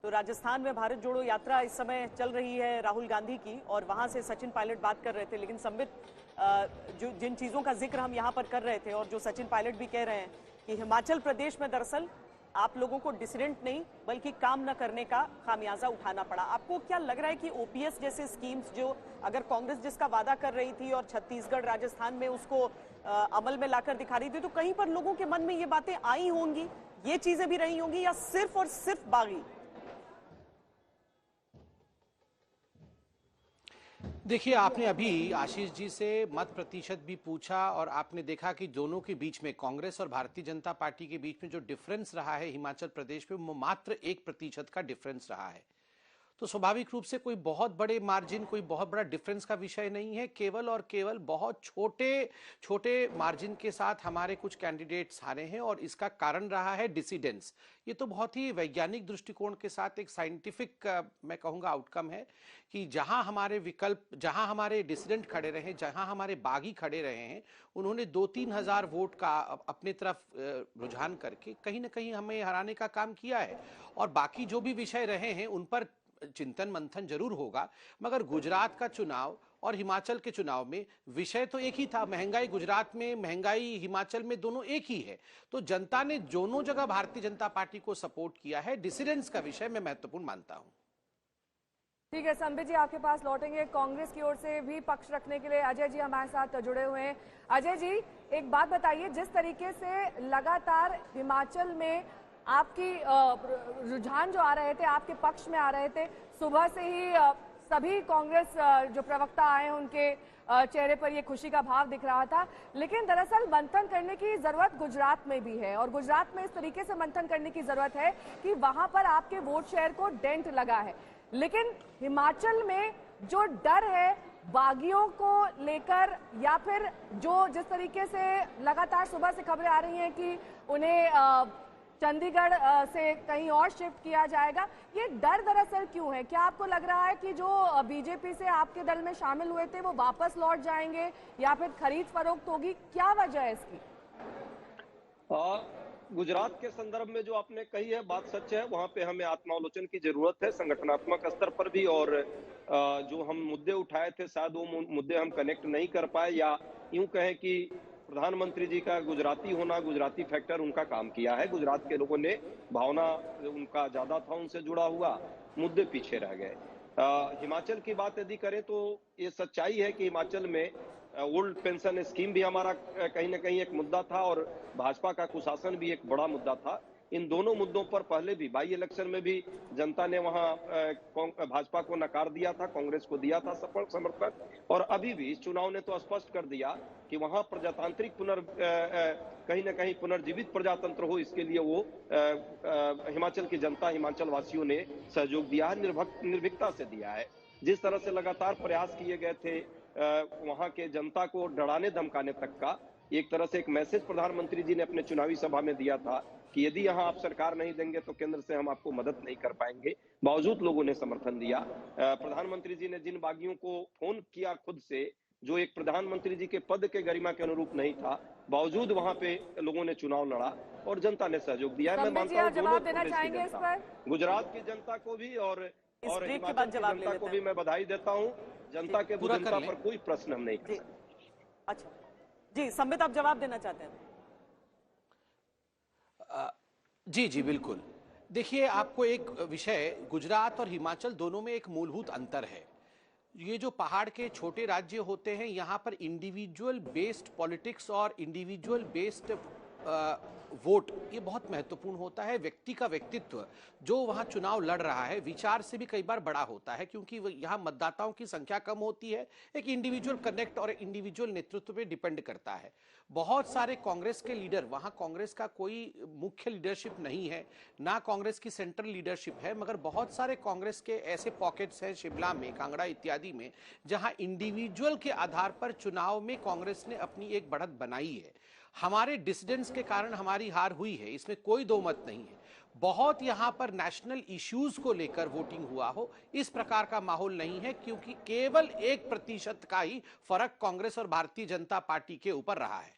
तो राजस्थान में भारत जोड़ो यात्रा इस समय चल रही है राहुल गांधी की, और वहां से सचिन पायलट बात कर रहे थे। लेकिन संबित, जो जिन चीजों का जिक्र हम यहाँ पर कर रहे थे और जो सचिन पायलट भी कह रहे हैं कि हिमाचल प्रदेश में दरअसल आप लोगों को डिसिडेंट नहीं बल्कि काम न करने का खामियाजा उठाना पड़ा। आपको क्या लग रहा है कि ओपीएस जैसे स्कीम्स, जो अगर कांग्रेस जिसका वादा कर रही थी और छत्तीसगढ़ राजस्थान में उसको अमल में लाकर दिखा रही थी, तो कहीं पर लोगों के मन में ये बातें आई होंगी, ये चीजें भी रही होंगी, या सिर्फ और सिर्फ बागी? देखिए, आपने अभी आशीष जी से मत प्रतिशत भी पूछा और आपने देखा कि दोनों के बीच में, कांग्रेस और भारतीय जनता पार्टी के बीच में जो डिफरेंस रहा है हिमाचल प्रदेश में, वो मात्र 1% का डिफरेंस रहा है। तो स्वाभाविक रूप से कोई बहुत बड़े मार्जिन, कोई बहुत बड़ा डिफरेंस का विषय नहीं है। केवल और केवल बहुत छोटे छोटे मार्जिन के साथ हमारे कुछ कैंडिडेट्स हारे हैं और इसका कारण रहा है डिसिडेंस। ये तो बहुत ही वैज्ञानिक दृष्टिकोण के साथ एक साइंटिफिक मैं कहूँगा आउटकम है कि जहां हमारे विकल्प, जहां हमारे डिसिडेंट खड़े रहे, जहां हमारे बागी खड़े रहे हैं, उन्होंने 2-3 हजार वोट का अपने तरफ रुझान करके कहीं ना कहीं हमें हराने का काम किया है। और बाकी जो भी विषय रहे हैं उन पर चिंतन मंथन जरूर होगा, मगर गुजरात का चुनाव और हिमाचल के चुनाव में विषय तो एक ही था। महंगाई गुजरात में, महंगाई हिमाचल में, दोनों एक ही है। तो जनता ने दोनों जगह भारतीय जनता पार्टी को सपोर्ट किया है। डिसिडेंस का विषय मैं महत्वपूर्ण मानता हूं। ठीक है संबित जी, आपके पास लौटेंगे। कांग्रेस की ओर से भी पक्ष रखने के लिए अजय जी हमारे साथ जुड़े हुए हैं। अजय जी, एक बात बताइए, जिस तरीके से लगातार हिमाचल में आपकी रुझान जो आ रहे थे, आपके पक्ष में आ रहे थे, सुबह से ही सभी कांग्रेस जो प्रवक्ता आए उनके चेहरे पर ये खुशी का भाव दिख रहा था। लेकिन दरअसल मंथन करने की जरूरत गुजरात में भी है, और गुजरात में इस तरीके से मंथन करने की जरूरत है कि वहां पर आपके वोट शेयर को डेंट लगा है। लेकिन हिमाचल में जो डर है बागियों को लेकर, या फिर जो जिस तरीके से लगातार सुबह से खबरें आ रही हैं कि उन्हें चंडीगढ़ से कहीं और शिफ्ट किया जाएगा, ये डर दरअसल क्यों है? क्या आपको लग रहा है कि जो बीजेपी से आपके दल में शामिल हुए थे वो वापस लौट जाएंगे, या फिर खरीद फरोख्त होगी? क्या वजह है इसकी? गुजरात के संदर्भ में जो आपने कही है बात सच है। वहां पे हमें आत्मावलोचन की जरूरत है, संगठनात्मक स्तर पर भी। और जो हम मुद्दे उठाए थे, शायद वो मुद्दे हम कनेक्ट नहीं कर पाए, या यूं कहें कि प्रधानमंत्री जी का गुजराती होना, गुजराती फैक्टर उनका काम किया है। गुजरात के लोगों ने, भावना उनका ज्यादा था उनसे जुड़ा हुआ, मुद्दे पीछे रह गए। हिमाचल की बात यदि करें तो ये सच्चाई है कि हिमाचल में ओल्ड पेंशन स्कीम भी हमारा कहीं ना कहीं एक मुद्दा था, और भाजपा का कुशासन भी एक बड़ा मुद्दा था। इन दोनों मुद्दों पर पहले भी बाई इलेक्शन में भी जनता ने वहां भाजपा को नकार दिया था, कांग्रेस को दिया था सफल समर्थन। और अभी भी इस चुनाव ने तो स्पष्ट कर दिया कि वहां प्रजातांत्रिक कहीं ना कहीं पुनर्जीवित प्रजातंत्र हो, इसके लिए वो हिमाचल की जनता, हिमाचल वासियों ने सहयोग दिया है, निर्भीकता से दिया है। जिस तरह से लगातार प्रयास किए गए थे वहां के जनता को डराने धमकाने तक का, एक तरह से एक मैसेज प्रधानमंत्री जी ने अपने चुनावी सभा में दिया था कि यदि यहां आप सरकार नहीं देंगे तो केंद्र से हम आपको मदद नहीं कर पाएंगे। बावजूद लोगों ने समर्थन दिया। प्रधानमंत्री जी ने जिन बागियों को फोन किया खुद से, जो एक प्रधानमंत्री जी के पद के गरिमा के अनुरूप नहीं था, बावजूद वहां पे लोगों ने चुनाव लड़ा और जनता ने सहयोग दिया है। मैं मानता हूँ जवाब देना चाहेंगे इस पर? गुजरात की जनता को भी और हिमाचल की जनता को भी मैं बधाई देता हूँ। जनता के बुद्धिमत्ता पर कोई प्रश्न हम नहीं कर सकते। अच्छा जी, संबित आप जवाब देना चाहते हैं? जी जी बिल्कुल। देखिए, आपको एक विषय, गुजरात और हिमाचल दोनों में एक मूलभूत अंतर है। ये जो पहाड़ के छोटे राज्य होते हैं, यहाँ पर इंडिविजुअल बेस्ड पॉलिटिक्स और इंडिविजुअल बेस्ड वोट ये बहुत महत्वपूर्ण होता है। व्यक्ति का व्यक्तित्व जो वहाँ चुनाव लड़ रहा है विचार से भी कई बार बड़ा होता है, क्योंकि यहाँ मतदाताओं की संख्या कम होती है। एक इंडिविजुअल कनेक्ट और इंडिविजुअल नेतृत्व पे डिपेंड करता है। बहुत सारे कांग्रेस के लीडर, वहाँ कांग्रेस का कोई मुख्य लीडरशिप नहीं है, ना कांग्रेस की सेंट्रल लीडरशिप है, मगर बहुत सारे कांग्रेस के ऐसे पॉकेट्स हैं शिमला में, कांगड़ा इत्यादि में, जहां इंडिविजुअल के आधार पर चुनाव में कांग्रेस ने अपनी एक बढ़त बनाई है। हमारे डिसिडेंट्स के कारण हमारी हार हुई है, इसमें कोई दो मत नहीं है। बहुत यहां पर नेशनल इश्यूज को लेकर वोटिंग हुआ हो, इस प्रकार का माहौल नहीं है, क्योंकि केवल 1% का ही फर्क कांग्रेस और भारतीय जनता पार्टी के ऊपर रहा है।